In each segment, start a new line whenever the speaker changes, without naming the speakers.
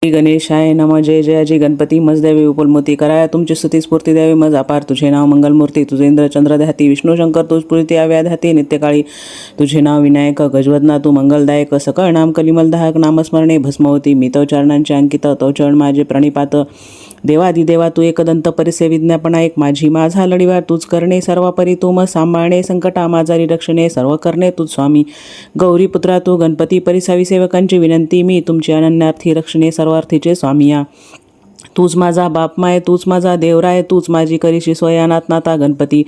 श्री गणेशाय नमः. जय जयाजी गणपती मज द्यावे उपलमती कराया तुमची स्तुती स्फूर्ती द्यावी मज अपार. तुझे नाव मंगलमूर्ती तुझे इंद्र चंद्र ध्याती विष्णू शंकर तुझ पुरिती आव्या ध्याती नित्यकाळी. तुझे नाव विनायक गजवदना तू मंगलदायक. सकळ नाम कलिमलदायक नामस्मरणे भस्मवती. मी तो चरणांचे अंकित तो चरण माझे प्रणिपात. देवादिदेवा तू एकदंत परिसे विज्ञापना एक माझी. माझा लढीवार तूच करणे सर्व परी तू मग सांभाळणे. संकटा माझारी रक्षणे सर्व करणे तूच स्वामी. गौरीपुत्रा तू गणपती परिसावी सेवकांची विनंती मी. तुमची अनन्यार्थी रक्षणे सर्वार्थीचे स्वामी या. तूच माझा बापमाय तूच माझा देवराय तूच माझी करीशी सोयानाथ नाथा गणपती.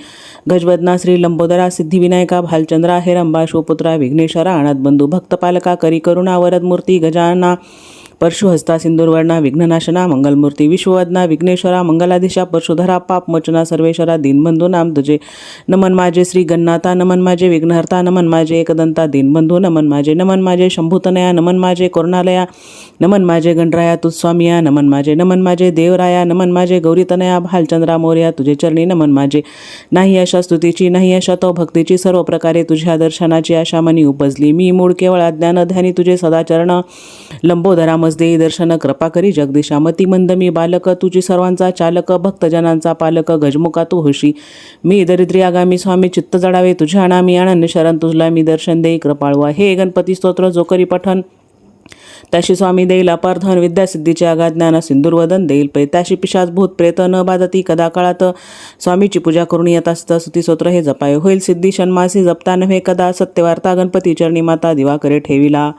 गजवदना श्री लंबोदरा सिद्धिविनायका भालचंद्रा हेरंबा शिवपुत्रा विघ्नेश्वरा अनाथ बंधू भक्तपालका करी करुणा वरदमूर्ती गजानना परशुहस्ता सिंदूरवर्णा विघ्ननाशना मंगलमूर्ती. विश्ववदना विघ्नेश्वरा मंगलाधीशा परशुधरा पापमोचना सर्वेश्वरा दीनबंधू नाम तुझे. नमन माझे श्री गन्नाथा नमन माझे विघ्नहर्ता नमन माझे एकदंता दीनबंधू नमन माझे शंभूतनया नमन माझे करुणालया नमन माझे गणराया तुझ स्वामिया नमन माझे देवराया नमन माझे गौरीतनया भालचंद्रा मोर्या तुझे चरणी नमन माझे. नाही अशा स्तुतीची नाही अशा तो भक्तीची सर्व प्रकारे तुझ्या दर्शनाची आशा मनी उपजली. मी मूळ केवळ अज्ञान ध्यानी तुझे सदाचरण लंबोदरा देई दर्शन कृपा करी जगदीशा. मती मंद मी बालक तुझी सर्वांचा चालक भक्तजनांचा पालक गजमुखा तू होशी. मी दरिद्री आगामी स्वामी चित्त जडावे तुझ्या नामी अनन्य शरण तुझला मी दर्शन देई कृपाळवा. हे गणपती स्तोत्र जो करी पठन त्याशी स्वामी देईल अपार धन विद्यासिद्धीचे आगाध ज्ञान सिंदूरवदन देईल पै. त्याशी पिशाच भूत प्रेत न बाधती कदा काळात. स्वामीची पूजा करून येत असतं स्तुती स्तोत्र हे जपाय. होईल सिद्धी षण्मासी जपता नव्हे कदा. सत्यवार्ता गणपती चरणी माता दिवा करे ठेविला.